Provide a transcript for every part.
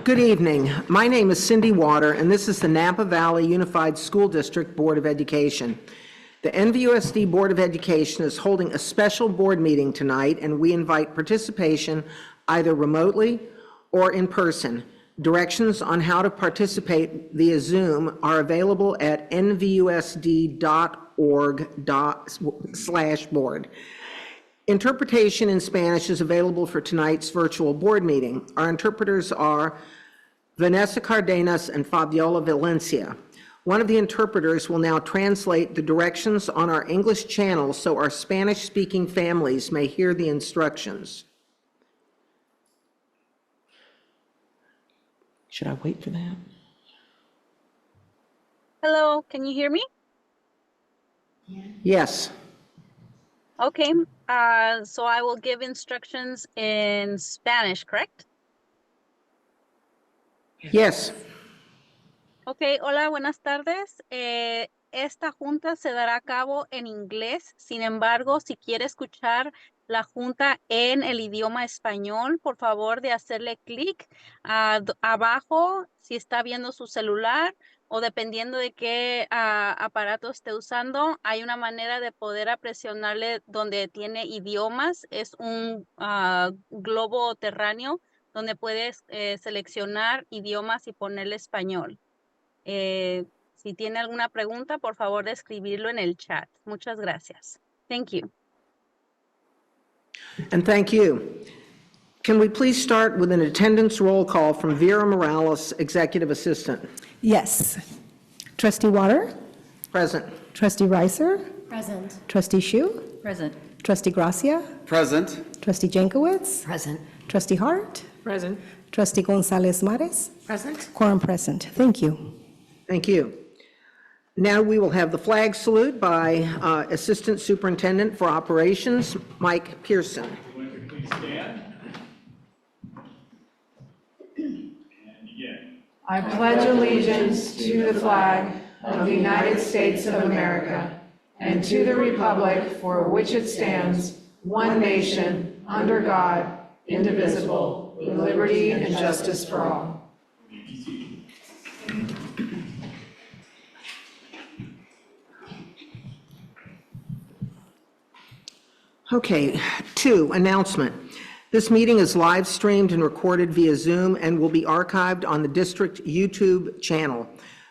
Good evening. My name is Cindy Water, and this is the Napa Valley Unified School District Board of Education. The NVUSD Board of Education is holding a special board meeting tonight, and we invite participation either remotely or in person. Directions on how to participate via Zoom are available at nvusd.org/board. Interpretation in Spanish is available for tonight's virtual board meeting. Our interpreters are Vanessa Cardenas and Fabiola Valencia. One of the interpreters will now translate the directions on our English channel so our Spanish-speaking families may hear the instructions. Should I wait for that? Hello, can you hear me? Yes. Okay, so I will give instructions in Spanish, correct? Yes. Ok, hola, buenas tardes. Esta junta se dará a cabo en inglés. Sin embargo, si quiere escuchar la junta en el idioma español, por favor de hacerle clic abajo si está viendo su celular o dependiendo de qué aparato esté usando. Hay una manera de poder presionarle donde tiene idiomas. Es un globo terráneo donde puedes seleccionar idiomas y ponerle español. Si tiene alguna pregunta, por favor de escribirlo en el chat. Muchas gracias. Thank you. And thank you. Can we please start with an attendance roll call from Vera Morales, Executive Assistant? Yes. Trustee Water? Present. Trustee Reiser? Present. Trustee Shu? Present. Trustee Gracia? Present. Trustee Jankowicz? Present. Trustee Hart? Present. Trustee Gonzalez Mares? Present. Quorum present. Thank you. Thank you. Now we will have the flag salute by Assistant Superintendent for Operations, Mike Pearson. Would you please stand? And begin. I pledge allegiance to the flag of the United States of America and to the republic for which it stands, one nation, under God, indivisible, with liberty and justice for all. Okay, 2, announcement. This meeting is live streamed and recorded via Zoom and will be archived on the district YouTube channel.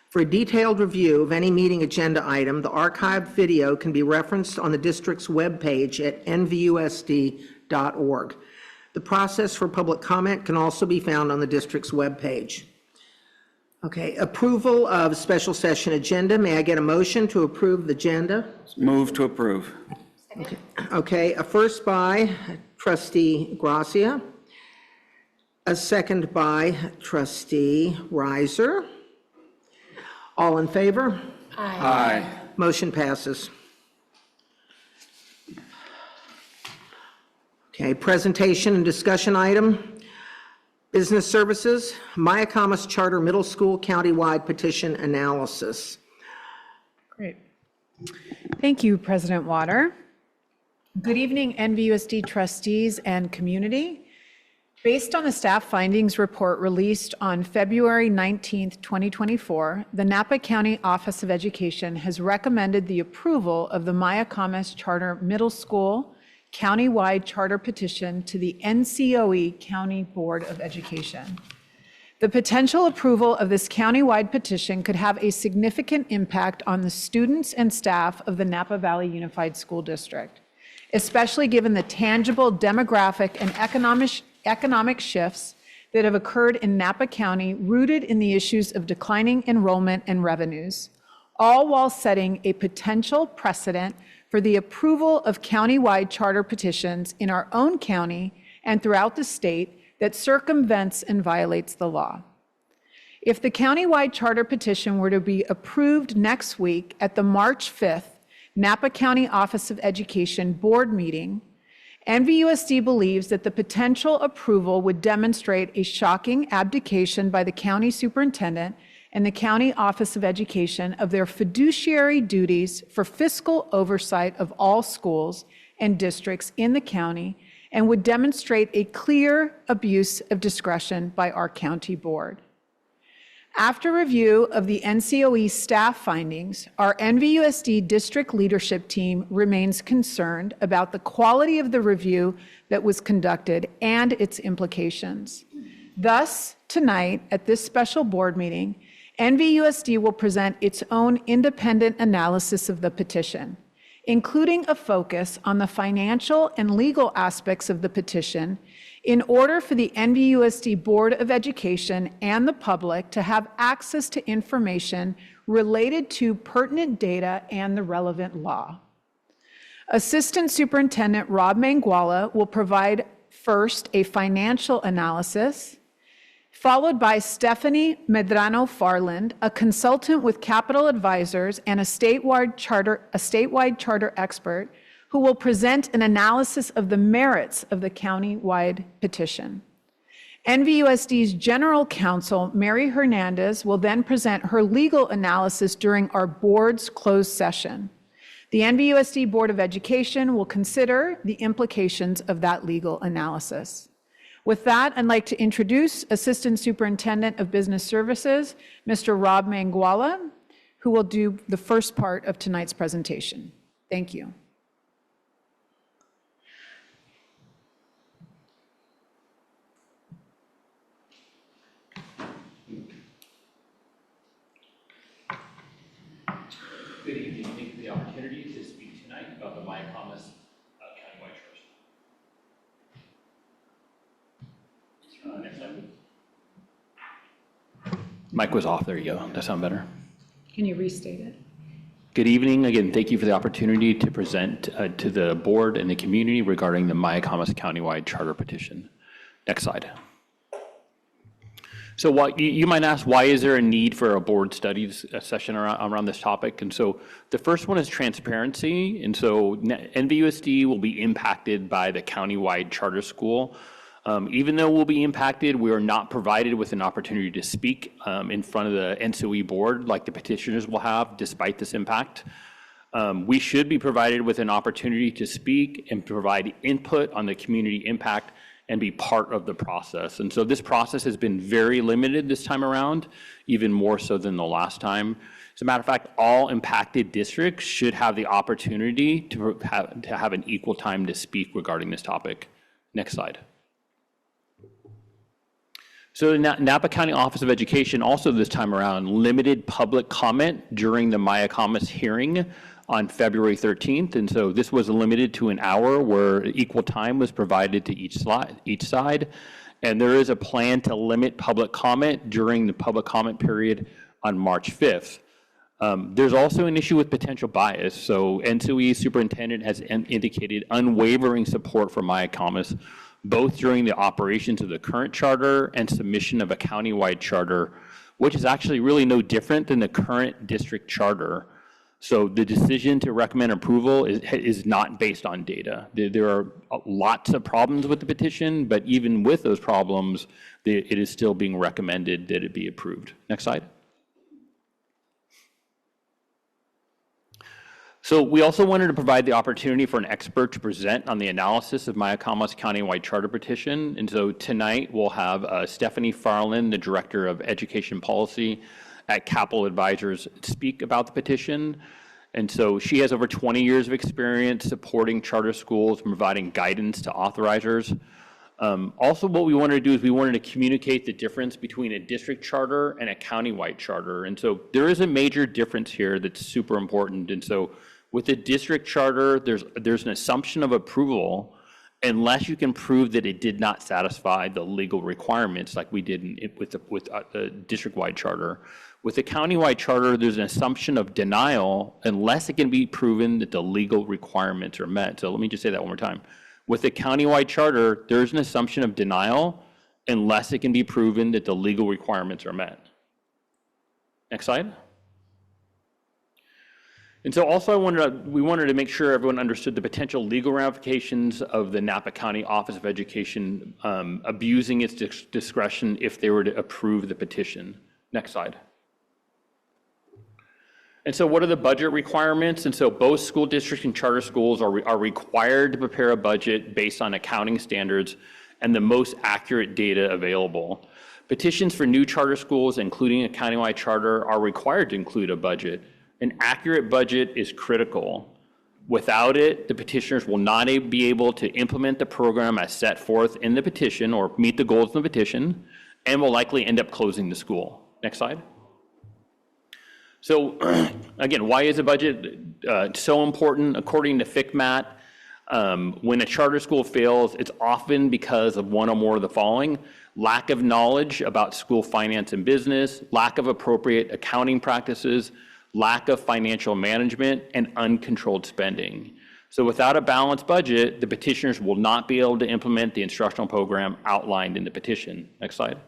For a detailed review of any meeting agenda item, the archived video can be referenced on the district's webpage at nvusd.org. The process for public comment can also be found on the district's webpage. Okay, approval of special session agenda. May I get a motion to approve the agenda? Move to approve. Okay, a first by Trustee Gracia, a second by Trustee Reiser. All in favor? Aye. Motion passes. Okay, presentation and discussion item. Business Services, Mayacamas Charter Middle School Countywide Petition Analysis. Great. Thank you, President Water. Good evening, NVUSD trustees and community. Based on the staff findings report released on February 19th, 2024, the Napa County Office of Education has recommended the approval of the Mayacamas Charter Middle School countywide charter petition to the NCOE County Board of Education. The potential approval of this countywide petition could have a significant impact on the students and staff of the Napa Valley Unified School District, especially given the tangible demographic and economic shifts that have occurred in Napa County rooted in the issues of declining enrollment and revenues, all while setting a potential precedent for the approval of countywide charter petitions in our own county and throughout the state that circumvents and violates the law. If the countywide charter petition were to be approved next week at the March 5th Napa County Office of Education Board meeting, NVUSD believes that the potential approval would demonstrate a shocking abdication by the county superintendent and the County Office of Education of their fiduciary duties for fiscal oversight of all schools and districts in the county, and would demonstrate a clear abuse of discretion by our county board. After review of the NCOE staff findings, our NVUSD district leadership team remains concerned about the quality of the review that was conducted and its implications. Thus, tonight at this special board meeting, NVUSD will present its own independent analysis of the petition, including a focus on the financial and legal aspects of the petition in order for the NVUSD Board of Education and the public to have access to information related to pertinent data and the relevant law. Assistant Superintendent Rob Manguala will provide first a financial analysis, followed by Stephanie Medrano Farland, a consultant with Capital Advisors and a statewide charter expert, who will present an analysis of the merits of the county-wide petition. NVUSD's General Counsel, Mary Hernandez, will then present her legal analysis during our board's closed session. The NVUSD Board of Education will consider the implications of that legal analysis. With that, I'd like to introduce Assistant Superintendent of Business Services, Mr. Rob Manguala, who will do the first part of tonight's presentation. Thank you. Good evening. Thank you for the opportunity to speak tonight about the Mayacamas Countywide Trust. Next slide, please. Mic was off. There you go. Does that sound better? Can you restate it? Good evening. Again, thank you for the opportunity to present to the board and the community regarding the Mayacamas Countywide Charter Petition. Next slide. So what you might ask, why is there a need for a board studies session around this topic? And so the first one is transparency. And so NVUSD will be impacted by the countywide charter school. Even though we'll be impacted, we are not provided with an opportunity to speak in front of the NCOE board like the petitioners will have despite this impact. We should be provided with an opportunity to speak and provide input on the community impact and be part of the process. And so this process has been very limited this time around, even more so than the last time. As a matter of fact, all impacted districts should have the opportunity to have an equal time to speak regarding this topic. Next slide. So the Napa County Office of Education also this time around limited public comment during the Mayacamas hearing on February 13th. And so this was limited to an hour where equal time was provided to each side. And there is a plan to limit public comment during the public comment period on March 5th. There's also an issue with potential bias. So NCOE superintendent has indicated unwavering support for Mayacamas, both during the operations of the current charter and submission of a countywide charter, which is actually really no different than the current district charter. So the decision to recommend approval is not based on data. There are lots of problems with the petition, but even with those problems, it is still being recommended that it be approved. Next slide. So we also wanted to provide the opportunity for an expert to present on the analysis of Mayacamas Countywide Charter Petition. And so tonight we'll have Stephanie Farland, the Director of Education Policy at Capital Advisors, speak about the petition. And so she has over 20 years of experience supporting charter schools and providing guidance to authorizers. Also, what we wanted to do is we wanted to communicate the difference between a district charter and a countywide charter. And so there is a major difference here that's super important. And so with a district charter, there's an assumption of approval unless you can prove that it did not satisfy the legal requirements like we did with the district-wide charter. With the countywide charter, there's an assumption of denial unless it can be proven that the legal requirements are met. So let me just say that one more time. With the countywide charter, there's an assumption of denial unless it can be proven that the legal requirements are met. Next slide. And so also we wanted to make sure everyone understood the potential legal ramifications of the Napa County Office of Education abusing its discretion if they were to approve the petition. Next slide. And so what are the budget requirements? And so both school districts and charter schools are required to prepare a budget based on accounting standards and the most accurate data available. Petitions for new charter schools, including a countywide charter, are required to include a budget. An accurate budget is critical. Without it, the petitioners will not be able to implement the program as set forth in the petition or meet the goals of the petition, and will likely end up closing the school. Next slide. So again, why is a budget so important? According to FCMAT, when a charter school fails, it's often because of one or more of the following: lack of knowledge about school finance and business, lack of appropriate accounting practices, lack of financial management, and uncontrolled spending. So without a balanced budget, the petitioners will not be able to implement the instructional program outlined in the petition. Next slide.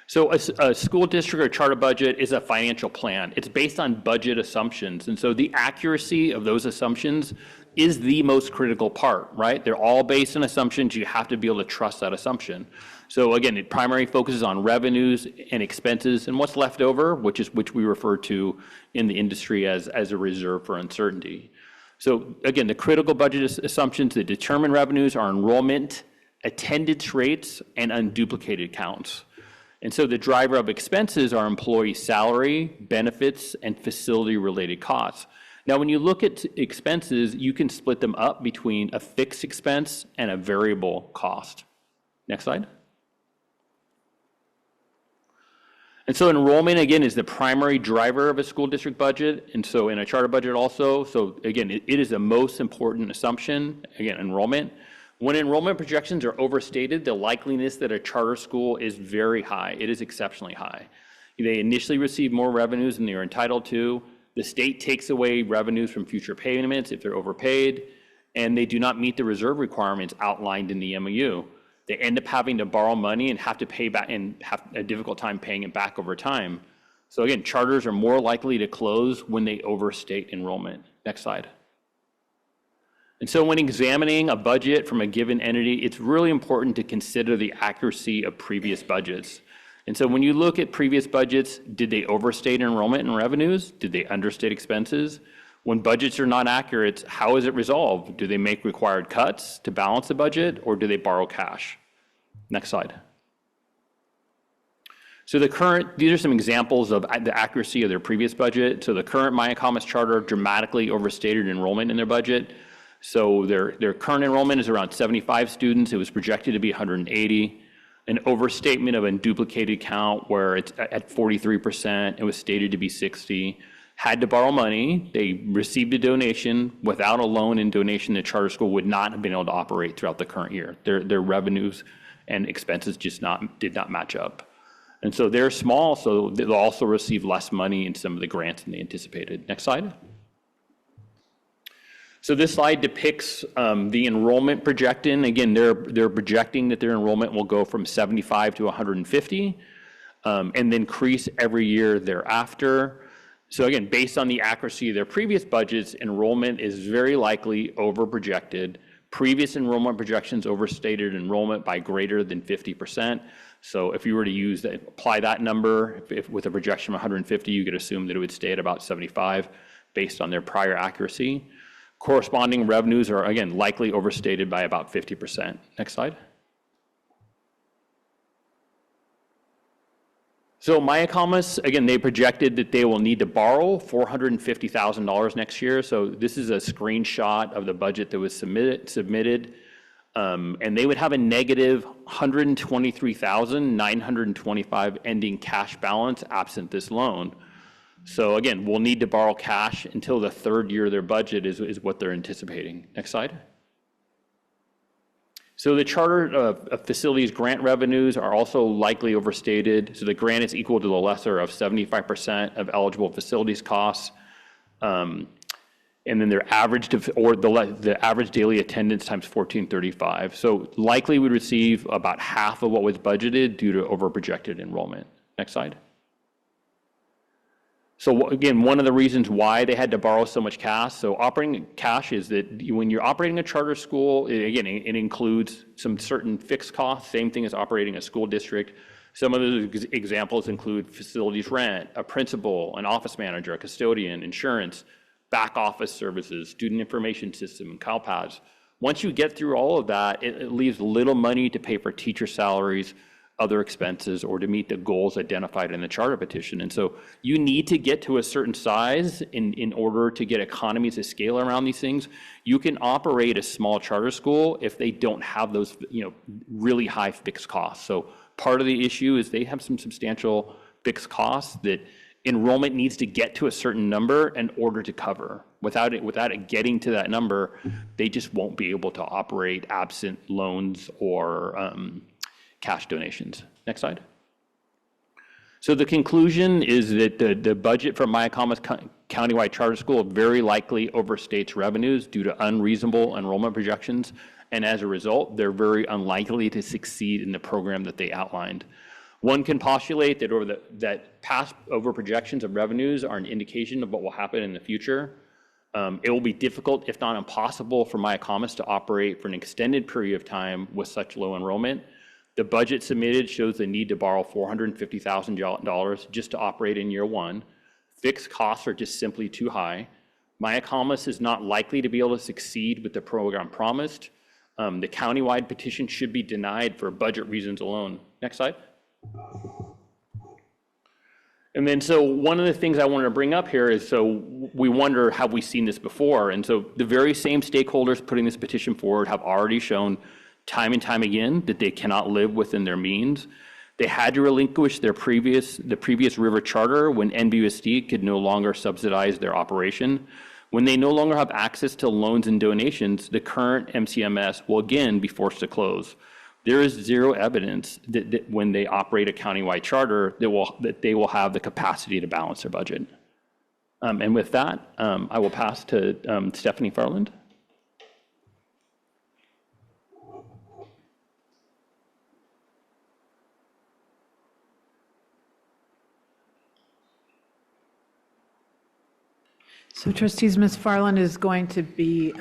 So a school district or charter budget is a financial plan. It's based on budget assumptions. And so the accuracy of those assumptions is the most critical part, right? They're all based on assumptions. You have to be able to trust that assumption. So again, it primarily focuses on revenues and expenses and what's left over, which we refer to in the industry as a reserve for uncertainty. So again, the critical budget assumptions that determine revenues are enrollment, attendance rates, and unduplicated counts. And so the driver of expenses are employee salary, benefits, and facility-related costs. Now, when you look at expenses, you can split them up between a fixed expense and a variable cost. Next slide. And so enrollment, again, is the primary driver of a school district budget, and so in a charter budget also. So again, it is the most important assumption, again, enrollment. When enrollment projections are overstated, the likeliness that a charter school is very high. It is exceptionally high. They initially receive more revenues than they are entitled to. The state takes away revenues from future payments if they're overpaid, and they do not meet the reserve requirements outlined in the MOU. They end up having to borrow money and have to pay back and have a difficult time paying it back over time. So again, charters are more likely to close when they overstate enrollment. Next slide. And so when examining a budget from a given entity, it's really important to consider the accuracy of previous budgets. And so when you look at previous budgets, did they overstate enrollment and revenues? Did they understate expenses? When budgets are not accurate, how is it resolved? Do they make required cuts to balance the budget, or do they borrow cash? Next slide. So these are some examples of the accuracy of their previous budget. So the current Mayacamas charter dramatically overstated enrollment in their budget. So their current enrollment is around 75 students. It was projected to be 180. An overstatement of a duplicated count where it's at 43%, it was stated to be 60. Had to borrow money, they received a donation. Without a loan and donation, the charter school would not have been able to operate throughout the current year. Their revenues and expenses just did not match up. And so they're small, so they'll also receive less money in some of the grants than they anticipated. Next slide. So this slide depicts the enrollment projection. Again, they're projecting that their enrollment will go from 75 to 150 and then increase every year thereafter. So again, based on the accuracy of their previous budgets, enrollment is very likely over-projected. Previous enrollment projections overstated enrollment by greater than 50%. So if you were to apply that number, if with a projection of 150, you could assume that it would stay at about 75 based on their prior accuracy. Corresponding revenues are, again, likely overstated by about 50%. Next slide. So Mayacamas, again, they projected that they will need to borrow $450,000 next year. So this is a screenshot of the budget that was submitted. And they would have a negative $123,925 ending cash balance absent this loan. So again, we'll need to borrow cash until the third year of their budget is what they're anticipating. Next slide. So the charter facilities grant revenues are also likely overstated. So the grant is equal to the lesser of 75% of eligible facilities costs. And then their average, the average daily attendance times 1435. So likely we receive about half of what was budgeted due to overprojected enrollment. Next slide. So again, one of the reasons why they had to borrow so much cash, so operating cash is that when you're operating a charter school, again, it includes some certain fixed costs, same thing as operating a school district. Some of those examples include facilities rent, a principal, an office manager, a custodian, insurance, back office services, student information system, and CalPads. Once you get through all of that, it leaves little money to pay for teacher salaries, other expenses, or to meet the goals identified in the charter petition. And so you need to get to a certain size in order to get economies of scale around these things. You can operate a small charter school if they don't have those, really high fixed costs. So part of the issue is they have some substantial fixed costs that enrollment needs to get to a certain number in order to cover. Without it getting to that number, they just won't be able to operate absent loans or cash donations. Next slide. So the conclusion is that the budget for Mayacamas Countywide Charter School very likely overstates revenues due to unreasonable enrollment projections, and as a result, they're very unlikely to succeed in the program that they outlined. One can postulate that past over projections of revenues are an indication of what will happen in the future. It will be difficult, if not impossible, for Mayacamas to operate for an extended period of time with such low enrollment. The budget submitted shows the need to borrow $450,000 just to operate in year one. Fixed costs are just simply too high. Mayacamas is not likely to be able to succeed with the program promised. The countywide petition should be denied for budget reasons alone. Next slide. And then, so one of the things I wanted to bring up here is, so we wonder, have we seen this before? And so the very same stakeholders putting this petition forward have already shown time and time again that they cannot live within their means. They had to relinquish the previous river charter when NVUSD could no longer subsidize their operation. When they no longer have access to loans and donations, the current MCMS will again be forced to close. There is zero evidence that when they operate a countywide charter, that they will have the capacity to balance their budget. And with that, I will pass to Stephanie Farland. So trustees, Ms. Farland is going to be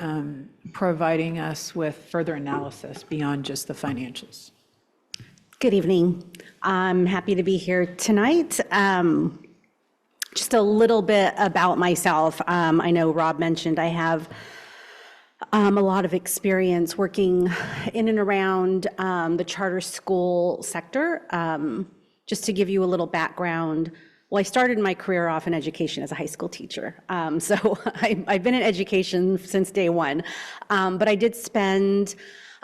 providing us with further analysis beyond just the financials. Good evening. I'm happy to be here tonight. Just a little bit about myself. I know Rob mentioned I have a lot of experience working in and around the charter school sector. Just to give you a little background, well, I started my career off in education as a high school teacher. So I've been in education since day one, but I did spend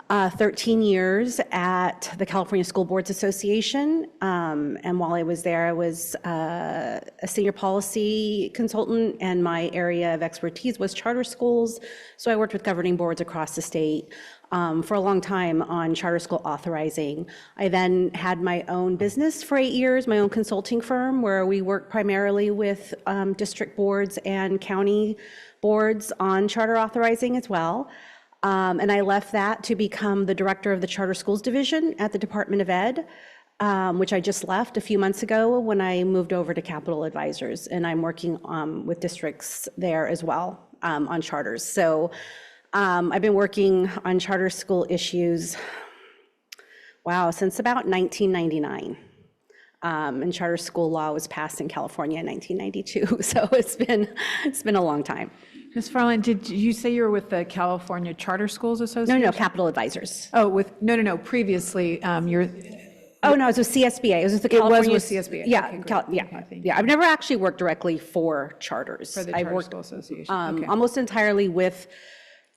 13 years at the California School Boards Association. And while I was there, I was a senior policy consultant, and my area of expertise was charter schools. So I worked with governing boards across the state for a long time on charter school authorizing. I then had my own business for 8 years, my own consulting firm, where we work primarily with district boards and county boards on charter authorizing as well. And I left that to become the director of the Charter Schools Division at the Department of Ed, which I just left a few months ago when I moved over to Capital Advisors, and I'm working with districts there as well on charters. So I've been working on charter school issues, since about 1999. And charter school law was passed in California in 1992, so it's been a long time. Ms. Farland, did you say you were with the California Charter Schools Association? No, Capital Advisors. Oh, no. Previously, you're. Oh, no, it was with CSBA. It was with the California. It was with CSBA. Yeah, Okay, great. yeah. I've never actually worked directly for charters. For the I've Charter worked School Association. Okay. almost entirely with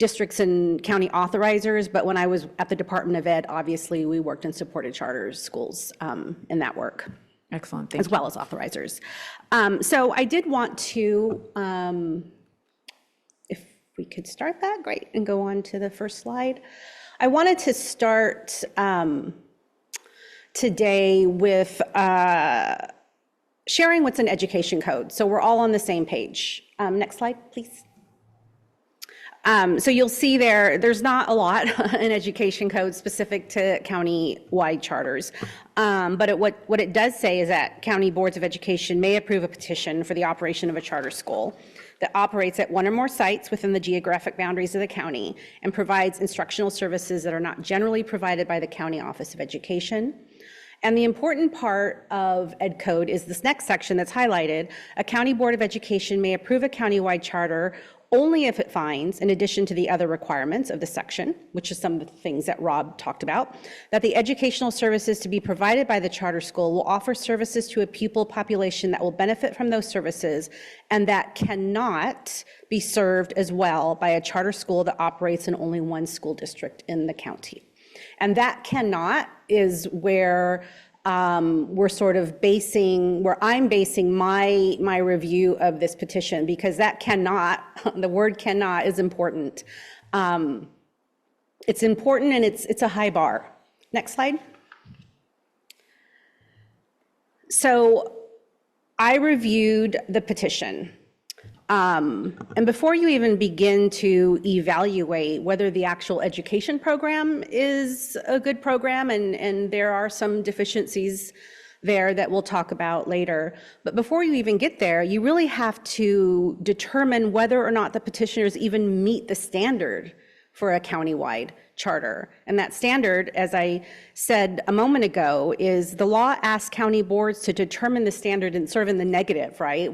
districts and county authorizers, but when I was at the Department of Ed, obviously, we worked and supported charter schools in that work. Excellent, thank as you. well as authorizers. So I did want to, if we could start that, great, and go on to the first slide. I wanted to start today with sharing what's in education code, so we're all on the same page. Next slide, please. So you'll see there's not a lot in education code specific to county-wide charters. But what it does say is that county boards of education may approve a petition for the operation of a charter school that operates at one or more sites within the geographic boundaries of the county and provides instructional services that are not generally provided by the County Office of Education, And the important part of Ed Code is this next section that's highlighted. A county board of education may approve a countywide charter only if it finds, in addition to the other requirements of the section, which is some of the things that Rob talked about, that the educational services to be provided by the charter school will offer services to a pupil population that will benefit from those services and that cannot be served as well by a charter school that operates in only one school district in the county. And that cannot is where we're sort of where I'm basing my review of this petition, because that cannot, the word cannot is important. It's important and it's a high bar. Next slide. So I reviewed the petition. And before you even begin to evaluate whether the actual education program is a good program, and there are some deficiencies there that we'll talk about later, but before you even get there, you really have to determine whether or not the petitioners even meet the standard for a countywide charter. And that standard, as I said a moment ago, is the law asks county boards to determine the standard and sort of in the negative, right?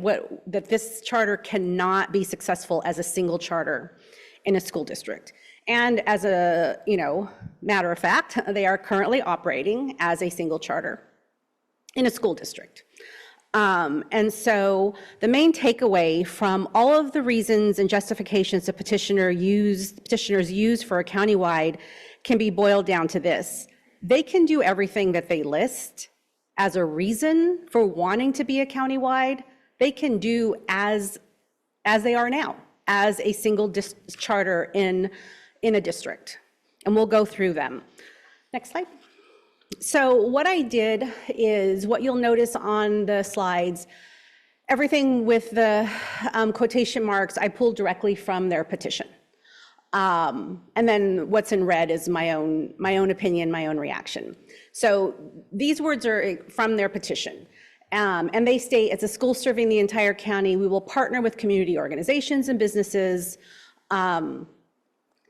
That this charter cannot be successful as a single charter in a school district. And as a, matter of fact, they are currently operating as a single charter in a school district. And so the main takeaway from all of the reasons and justifications the petitioners use for a countywide can be boiled down to this. They can do everything that they list as a reason for wanting to be a countywide. They can do as they are now, as a single charter in a district. And we'll go through them. Next slide. So what I did is what you'll notice on the slides, everything with the quotation marks, I pulled directly from their petition. And then what's in red is my own opinion, my own reaction. So these words are from their petition. And they state, as a school serving the entire county, we will partner with community organizations and businesses to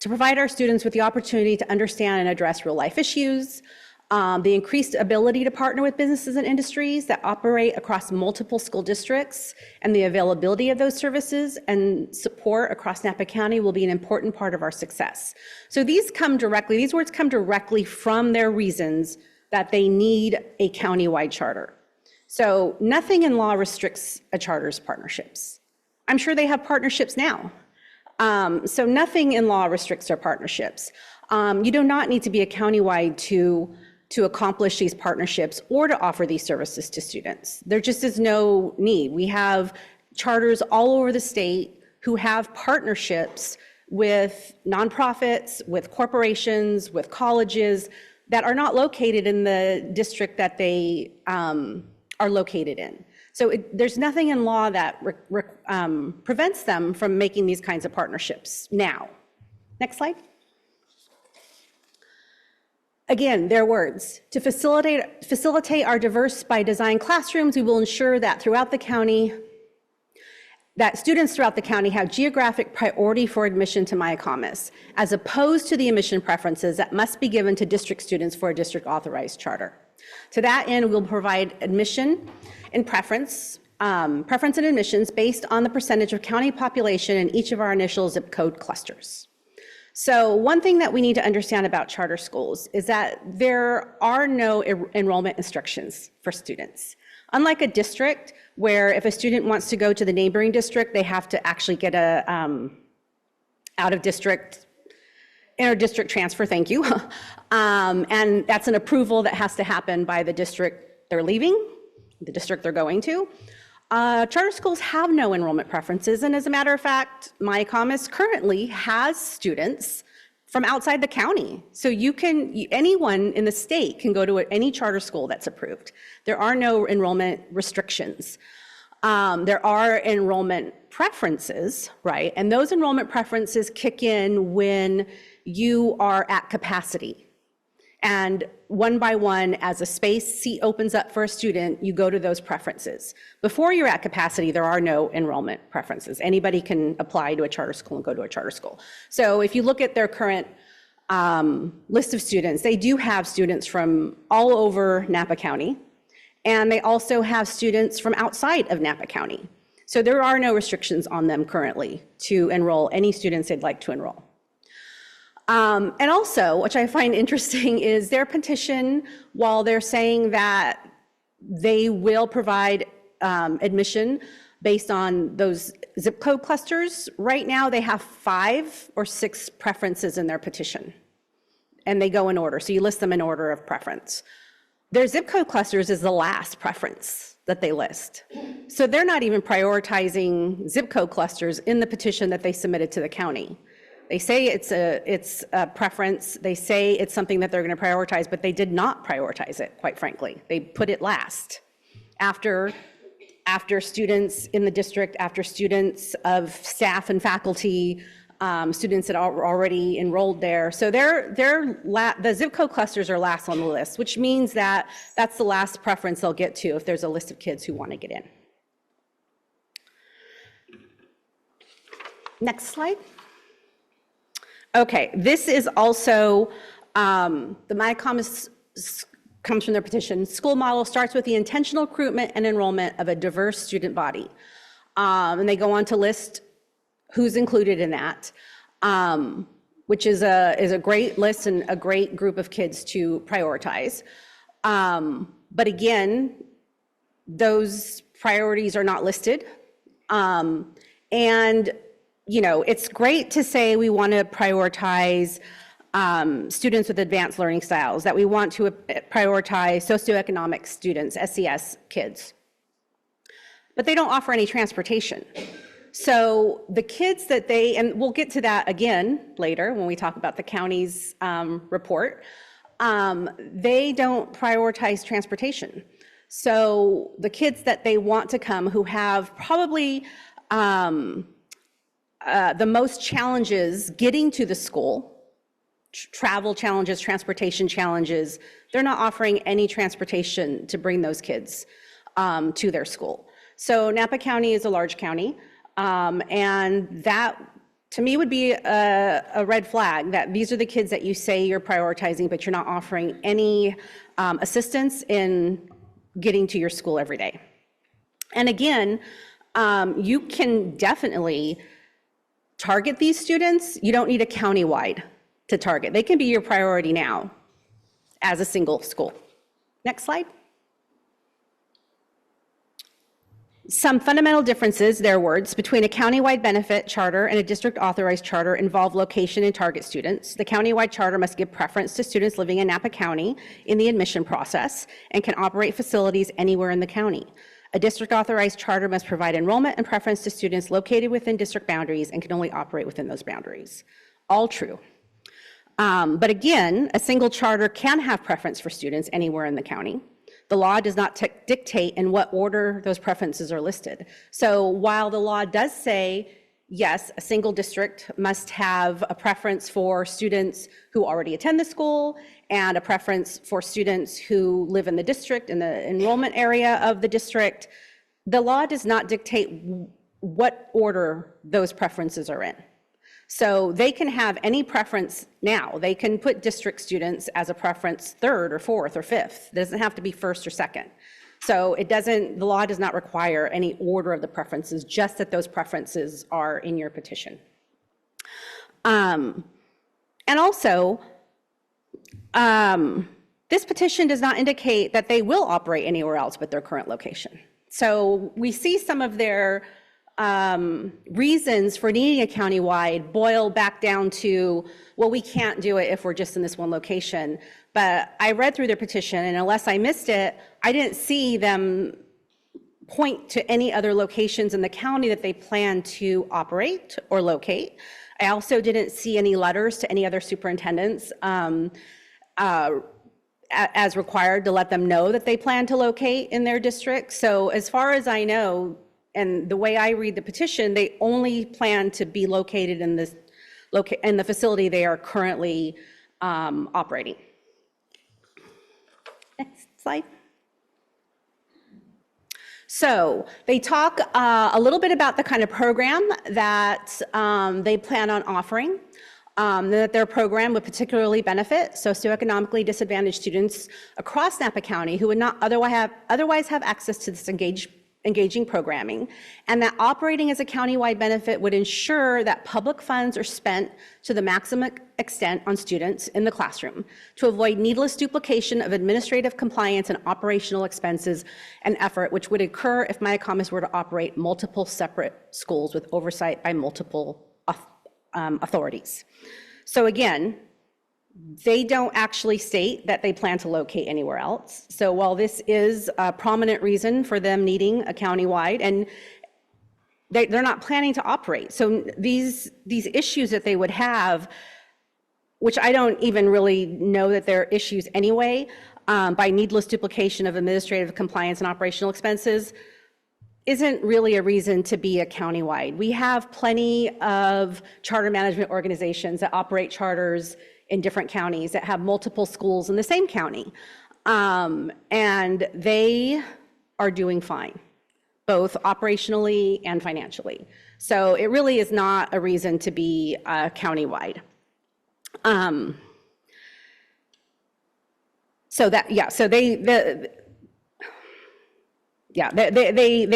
provide our students with the opportunity to understand and address real life issues, the increased ability to partner with businesses and industries that operate across multiple school districts, and the availability of those services and support across Napa County will be an important part of our success. So these words come directly from their reasons that they need a countywide charter. So nothing in law restricts a charter's partnerships. I'm sure they have partnerships now. So nothing in law restricts their partnerships. You do not need to be a countywide to accomplish these partnerships or to offer these services to students. There just is no need. We have charters all over the state who have partnerships with nonprofits, with corporations, with colleges that are not located in the district that they are located in. So there's nothing in law that prevents them from making these kinds of partnerships now. Next slide. Again, their words. To facilitate our diverse by design classrooms, we will ensure that throughout the county, that students throughout the county have geographic priority for admission to Mayacamas, as opposed to the admission preferences that must be given to district students for a district authorized charter. To that end, we'll provide admission and preference and admissions based on the percentage of county population in each of our initial zip code clusters. So one thing that we need to understand about charter schools is that there are no enrollment instructions for students. Unlike a district where if a student wants to go to the neighboring district, they have to actually get a inter-district transfer, thank you. And that's an approval that has to happen by the district they're leaving, the district they're going to. Charter schools have no enrollment preferences, and as a matter of fact, Mayacamas currently has students from outside the county. So anyone in the state can go to any charter school that's approved. There are no enrollment restrictions. There are enrollment preferences, right? And those enrollment preferences kick in when you are at capacity. And one by one, as a seat opens up for a student, you go to those preferences. Before you're at capacity, there are no enrollment preferences. Anybody can apply to a charter school and go to a charter school. So if you look at their current list of students. They do have students from all over Napa County, and they also have students from outside of Napa County. So there are no restrictions on them currently to enroll any students they'd like to enroll. And also, which I find interesting, is their petition, while they're saying that they will provide admission based on those zip code clusters, right now they have 5 or 6 preferences in their petition. And they go in order, so you list them in order of preference. Their zip code clusters is the last preference that they list. So they're not even prioritizing zip code clusters in the petition that they submitted to the county. They say it's a preference, they say it's something that they're going to prioritize, but they did not prioritize it, quite frankly. They put it last, after students in the district, after students of staff and faculty, students that are already enrolled there. So the zip code clusters are last on the list, which means that that's the last preference they'll get to if there's a list of kids who want to get in. Next slide. Okay, this is also, the MyCom comes from their petition. School model starts with the intentional recruitment and enrollment of a diverse student body. And they go on to list who's included in that, which is a great list and a great group of kids to prioritize. But again, those priorities are not listed. And you know, it's great to say we want to prioritize students with advanced learning styles, that we want to prioritize socioeconomic students, SES kids. But they don't offer any transportation. So the kids that they, and we'll get to that again later when we talk about the county's report, they don't prioritize transportation. So the kids that they want to come who have probably the most challenges getting to the school, travel challenges, transportation challenges, they're not offering any transportation to bring those kids to their school. So Napa County is a large county, and that to me would be a red flag, that these are the kids that you say you're prioritizing, but you're not offering any assistance in getting to your school every day. And again, you can definitely target these students. You don't need a countywide to target. They can be your priority now as a single school. Next slide. Some fundamental differences, their words, between a countywide benefit charter and a district authorized charter involve location and target students. The countywide charter must give preference to students living in Napa County in the admission process and can operate facilities anywhere in the county. A district authorized charter must provide enrollment and preference to students located within district boundaries and can only operate within those boundaries. All true. But again, a single charter can have preference for students anywhere in the county. The law does not dictate in what order those preferences are listed. So while the law does say, yes, a single district must have a preference for students who already attend the school and a preference for students who live in the district, in the enrollment area of the district, the law does not dictate what order those preferences are in. So they can have any preference now. They can put district students as a preference 3rd or 4th or 5th. It doesn't have to be 1st or 2nd. So the law does not require any order of the preferences, just that those preferences are in your petition. And also, this petition does not indicate that they will operate anywhere else but their current location. So we see some of their reasons for needing a countywide boil back down to, well, we can't do it if we're just in this one location. But I read through their petition, and unless I missed it, I didn't see them point to any other locations in the county that they plan to operate or locate. I also didn't see any letters to any other superintendents as required to let them know that they plan to locate in their district. So as far as I know, and the way I read the petition, they only plan to be located in this in the facility they are currently operating. Next slide. So they talk a little bit about the kind of program that they plan on offering. that their program would particularly benefit socioeconomically disadvantaged students across Napa County who would not otherwise have access to this engaging programming, and that operating as a countywide benefit would ensure that public funds are spent to the maximum extent on students in the classroom to avoid needless duplication of administrative compliance and operational expenses and effort, which would occur if Mayacamas were to operate multiple separate schools with oversight by multiple authorities. So again, they don't actually state that they plan to locate anywhere else. So while this is a prominent reason for them needing a countywide, and they're not planning to operate. So these issues that they would have, which I don't even really know that they're issues anyway, by needless duplication of administrative compliance and operational expenses, isn't really a reason to be a countywide. We have plenty of charter management organizations that operate charters in different counties that have multiple schools in the same county. And they are doing fine, both operationally and financially. So it really is not a reason to be countywide. So they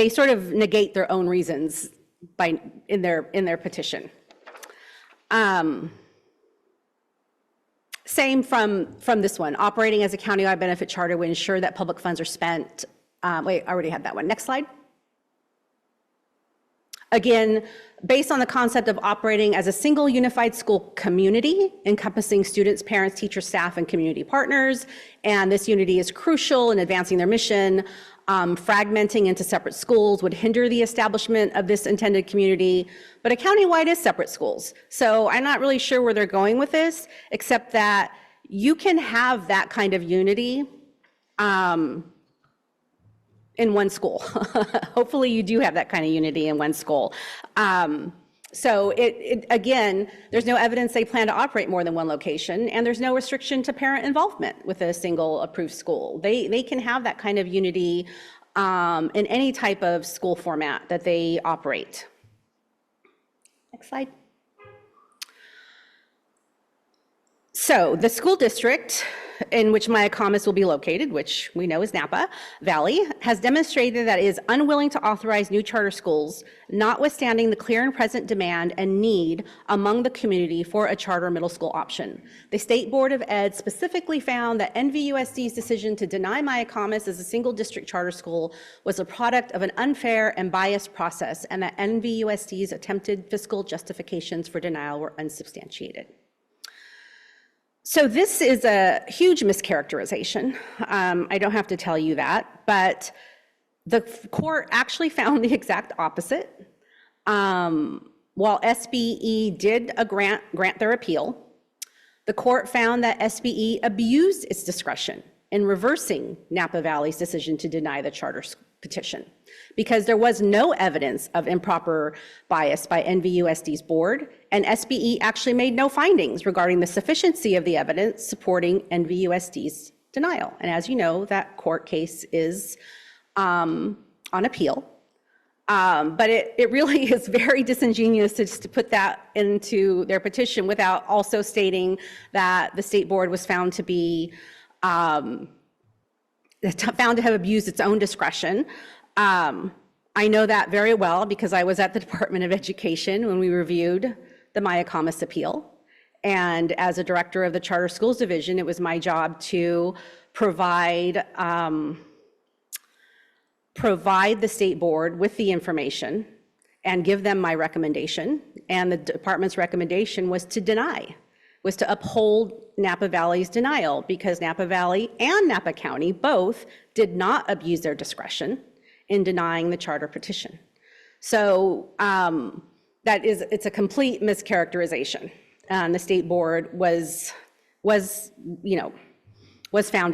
sort of negate their own reasons in their petition. Same from this one. Operating as a countywide benefit charter would ensure that public funds are spent. Wait, I already had that one. Next slide. Again, based on the concept of operating as a single unified school community, encompassing students, parents, teachers, staff, and community partners. And this unity is crucial in advancing their mission. Fragmenting into separate schools would hinder the establishment of this intended community, but a countywide is separate schools. So I'm not really sure where they're going with this, except that you can have that kind of unity in one school. Hopefully you do have that kind of unity in one school. So again, there's no evidence they plan to operate more than one location, and there's no restriction to parent involvement with a single approved school. They can have that kind of unity in any type of school format that they operate. Next slide. So the school district in which Mayacamas will be located, which we know is Napa Valley, has demonstrated that it is unwilling to authorize new charter schools, notwithstanding the clear and present demand and need among the community for a charter middle school option. The State Board of Ed specifically found that NVUSD's decision to deny Mayacamas as a single district charter school was a product of an unfair and biased process, and that NVUSD's attempted fiscal justifications for denial were unsubstantiated. So this is a huge mischaracterization. I don't have to tell you that, but the court actually found the exact opposite. While SBE did grant their appeal, the court found that SBE abused its discretion in reversing Napa Valley's decision to deny the charter petition, because there was no evidence of improper bias by NVUSD's board, and SBE actually made no findings regarding the sufficiency of the evidence supporting NVUSD's denial. And as you know, that court case is on appeal. But it really is very disingenuous to put that into their petition without also stating that the state board was found to be found to have abused its own discretion. I know that very well because I was at the Department of Education when we reviewed the Mayacamas appeal. And as a director of the Charter Schools Division, it was my job to provide the state board with the information and give them my recommendation. And the department's recommendation was to deny, was to uphold Napa Valley's denial, because Napa Valley and Napa County both did not abuse their discretion in denying the charter petition. So it's a complete mischaracterization. The state board was found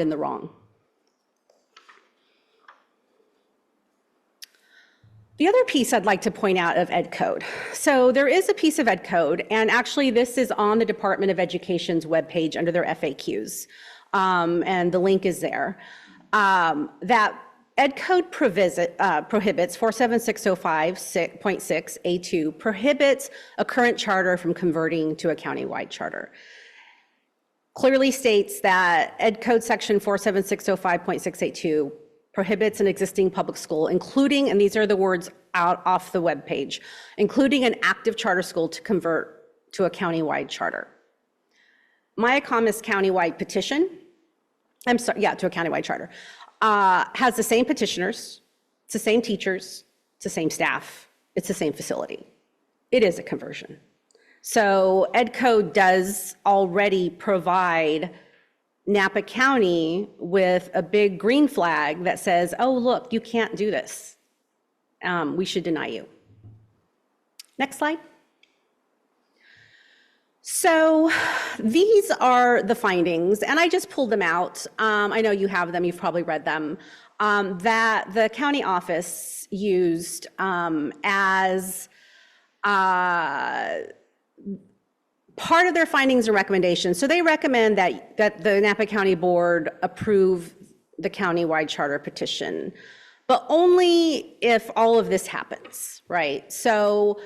in the wrong. The other piece I'd like to point out of Ed Code. So there is a piece of Ed Code, and actually this is on the Department of Education's webpage under their FAQs, and the link is there, that Ed Code prohibits 47605.6A2 prohibits a current charter from converting to a countywide charter. Clearly states that Ed Code section 47605.682 prohibits an existing public school, including, and these are the words out off the webpage, including an active charter school to convert to a countywide charter. Mayacamas countywide petition, to a countywide charter, has the same petitioners, it's the same teachers, it's the same staff, it's the same facility. It is a conversion. So Ed Code does already provide Napa County with a big green flag that says, oh, look, you can't do this. We should deny you. Next slide. So these are the findings, and I just pulled them out. I know you have them, you've probably read them, that the county office used as part of their findings and recommendations. So they recommend that the Napa County Board approve the countywide charter petition, but only if all of this happens, right? So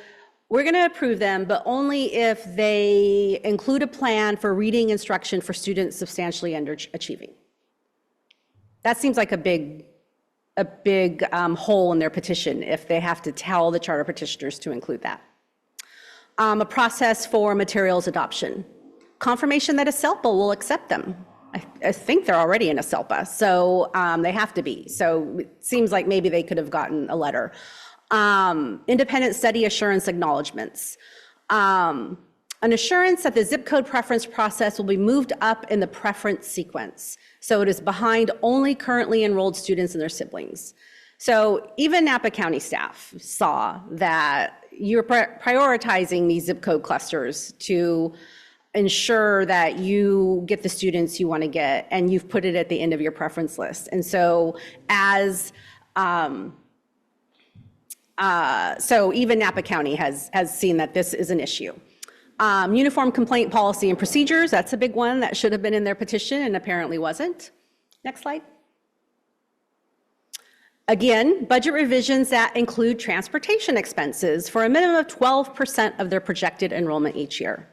we're going to approve them, but only if they include a plan for reading instruction for students substantially underachieving. That seems like a big hole in their petition if they have to tell the charter petitioners to include that. A process for materials adoption. Confirmation that a SELPA will accept them. I think they're already in a SELPA, so they have to be. So it seems like maybe they could have gotten a letter. Independent study assurance acknowledgements. An assurance that the zip code preference process will be moved up in the preference sequence. So it is behind only currently enrolled students and their siblings. So even Napa County staff saw that you're prioritizing these zip code clusters to ensure that you get the students you want to get, and you've put it at the end of your preference list. And so so even Napa County has seen that this is an issue. Uniform complaint policy and procedures, that's a big one that should have been in their petition and apparently wasn't. Next slide. Again, budget revisions that include transportation expenses for a minimum of 12% of their projected enrollment each year.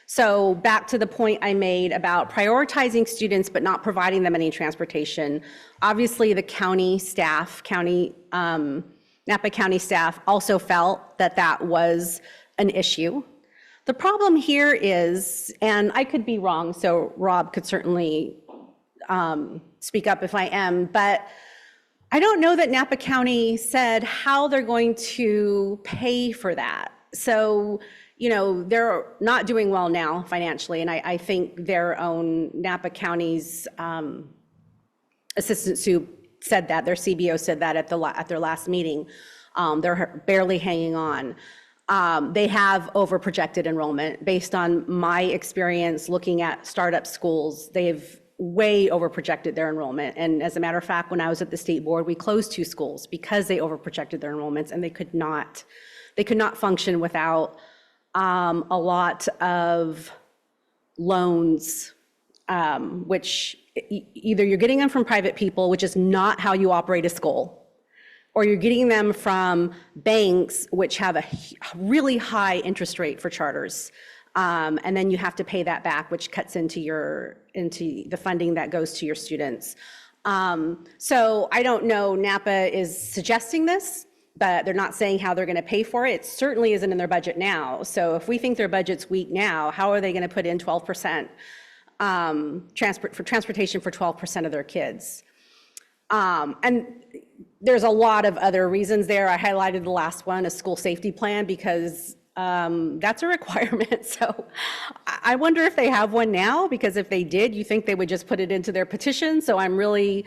So back to the point I made about prioritizing students but not providing them any transportation. Obviously, the county staff, Napa County staff also felt that that was an issue. The problem here is, and I could be wrong, so Rob could certainly speak up if I am, but I don't know that Napa County said how they're going to pay for that. So, you know, they're not doing well now financially, and I think their own Napa County's assistant soup said that, their CBO said that at their last meeting. They're barely hanging on. They have overprojected enrollment. Based on my experience looking at startup schools, they've way overprojected their enrollment. And as a matter of fact, when I was at the state board, we closed 2 schools because they overprojected their enrollments, and they could not function without a lot of loans, which either you're getting them from private people, which is not how you operate a school, or you're getting them from banks, which have a really high interest rate for charters. And then you have to pay that back, which cuts into the funding that goes to your students. So I don't know, Napa is suggesting this, but they're not saying how they're going to pay for it. It certainly isn't in their budget now. So if we think their budget's weak now, how are they going to put in 12% for transportation for 12% of their kids? And there's a lot of other reasons there. I highlighted the last one, a school safety plan, because that's a requirement. So I wonder if they have one now, because if they did, you think they would just put it into their petition. So I'm really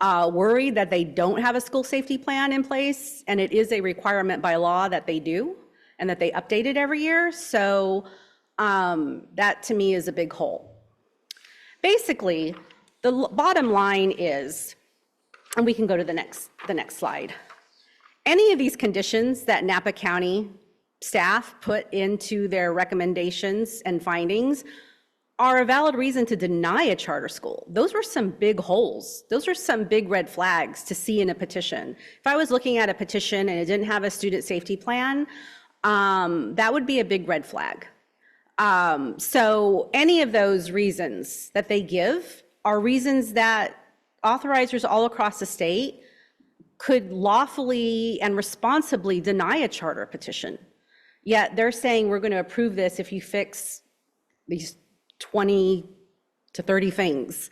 worried that they don't have a school safety plan in place, and it is a requirement by law that they do, and that they update it every year. So that to me is a big hole. Basically, the bottom line is, and we can go to the next slide. Any of these conditions that Napa County staff put into their recommendations and findings are a valid reason to deny a charter school. Those were some big holes. Those are some big red flags to see in a petition. If I was looking at a petition and it didn't have a student safety plan, that would be a big red flag. So any of those reasons that they give are reasons that authorizers all across the state could lawfully and responsibly deny a charter petition. Yet they're saying we're going to approve this if you fix these 20 to 30 things.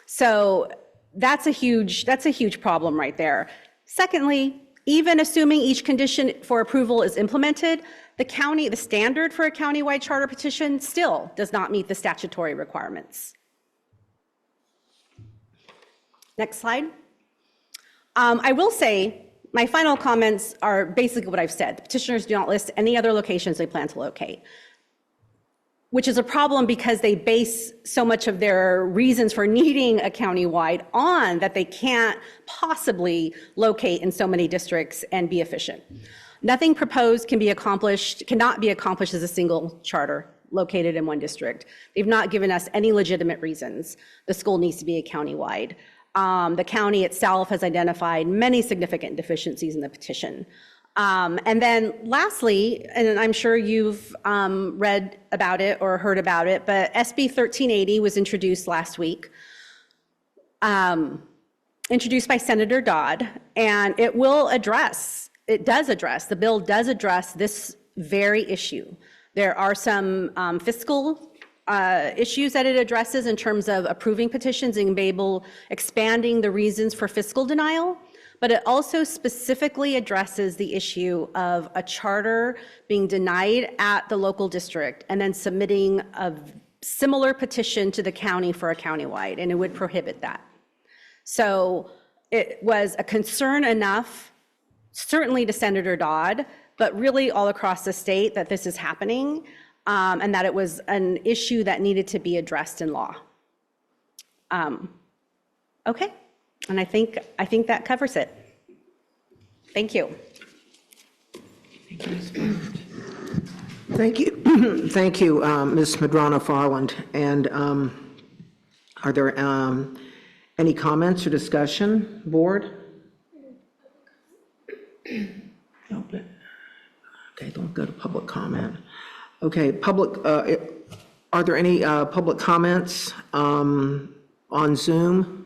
So that's a huge problem right there. Secondly, even assuming each condition for approval is implemented, the standard for a countywide charter petition still does not meet the statutory requirements. Next slide. I will say my final comments are basically what I've said. The petitioners do not list any other locations they plan to locate, which is a problem because they base so much of their reasons for needing a countywide on that they can't possibly locate in so many districts and be efficient. Nothing proposed cannot be accomplished as a single charter located in one district. They've not given us any legitimate reasons the school needs to be a countywide. The county itself has identified many significant deficiencies in the petition. And then lastly, and I'm sure you've read about it or heard about it, but SB 1380 was introduced last week, introduced by Senator Dodd, and the bill does address this very issue. There are some fiscal issues that it addresses in terms of approving petitions and expanding the reasons for fiscal denial. But it also specifically addresses the issue of a charter being denied at the local district and then submitting a similar petition to the county for a countywide, and it would prohibit that. So it was a concern enough, certainly to Senator Dodd, but really all across the state that this is happening, and that it was an issue that needed to be addressed in law. Okay. And I think that covers it. Thank you. Thank you. Thank you, Ms. Medrano Farland. And are there any comments or discussion, board? Okay, don't go to public comment. Okay, are there any public comments on Zoom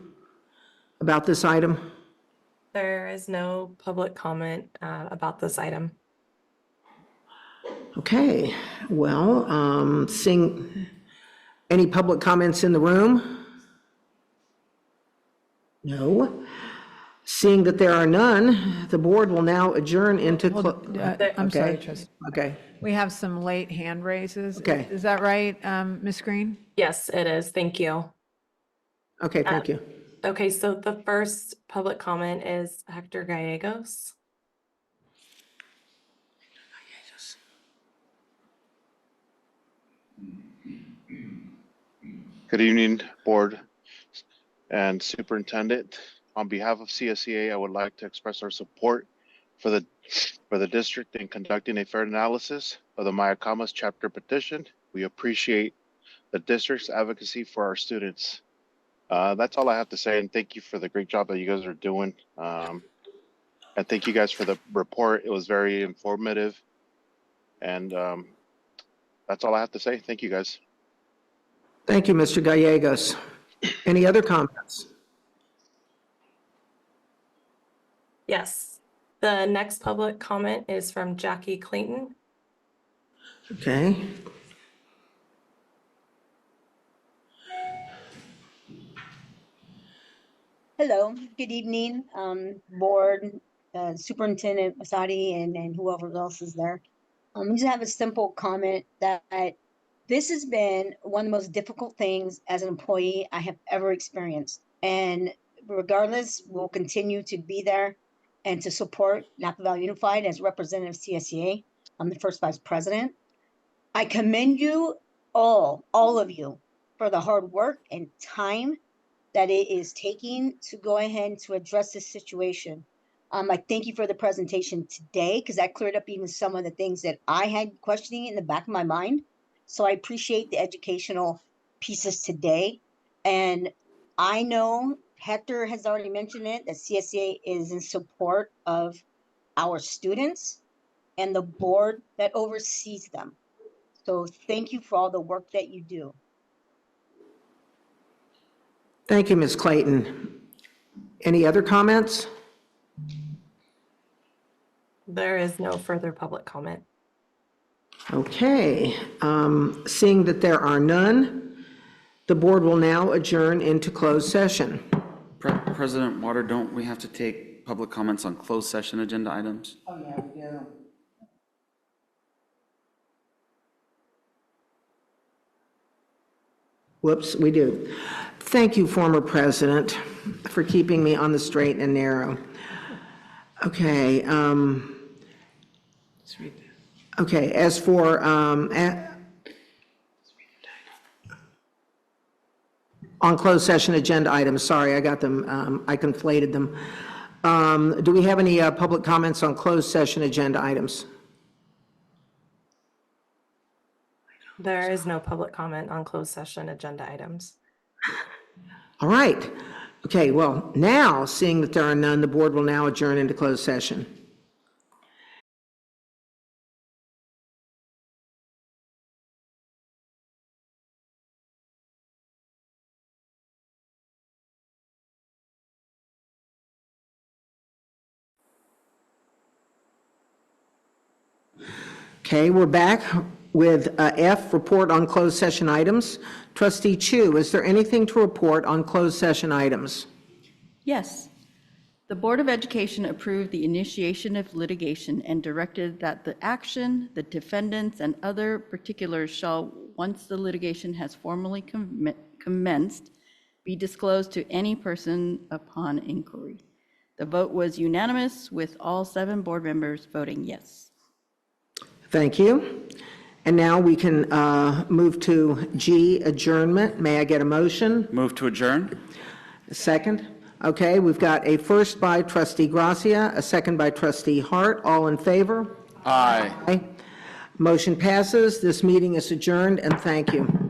about this item? There is no public comment about this item. Okay, well, seeing any public comments in the room? No. Seeing that there are none, the board will now adjourn into. I'm sorry, Trustee. Okay. We have some late hand raises. Okay. Is that right, Ms. Green? Yes, it is. Thank you. Okay, thank you. Okay, so the first public comment is Hector Gallegos. Good evening, Board and Superintendent. On behalf of CSEA, I would like to express our support for the district in conducting a fair analysis of the Mayacamas chapter petition. We appreciate the district's advocacy for our students. That's all I have to say, and thank you for the great job that you guys are doing. And thank you guys for the report. It was very informative. And that's all I have to say. Thank you, guys. Thank you, Mr. Gallegos. Any other comments? Yes. The next public comment is from Jackie Clayton. Okay. Hello, good evening, board, Superintendent Masadi, and whoever else is there. I just have a simple comment that this has been one of the most difficult things as an employee I have ever experienced. And regardless, we'll continue to be there and to support Napa Valley Unified as representative of CSEA. I'm the first vice president. I commend you all of you, for the hard work and time that it is taking to go ahead to address this situation. I thank you for the presentation today, because that cleared up even some of the things that I had questioning in the back of my mind. So I appreciate the educational pieces today. And I know Hector has already mentioned it, that CSEA is in support of our students and the board that oversees them. So thank you for all the work that you do. Thank you, Ms. Clayton. Any other comments? There is no further public comment. Okay, seeing that there are none, the board will now adjourn into closed session. President Water, don't we have to take public comments on closed session agenda items? Oh, yeah, we do. Whoops, we do. Thank you, former president, for keeping me on the straight and narrow. Okay, okay, as for, on closed session agenda items, sorry, I got them, I conflated them. Do we have any public comments on closed session agenda items? There is no public comment on closed session agenda items. All right. Okay, well, now, seeing that there are none, the board will now adjourn into closed session. Okay, we're back with F, report on closed session items. Trustee Chu, is there anything to report on closed session items? Yes. The Board of Education approved the initiation of litigation and directed that the action, the defendants, and other particulars shall, once the litigation has formally commenced, be disclosed to any person upon inquiry. The vote was unanimous, with all 7 board members voting yes. Thank you. And now we can move to G, adjournment. May I get a motion? Move to adjourn? A second? Okay, we've got a first by Trustee Gracia, a second by Trustee Hart. All in favor? Aye. Aye. Motion passes. This meeting is adjourned, and thank you.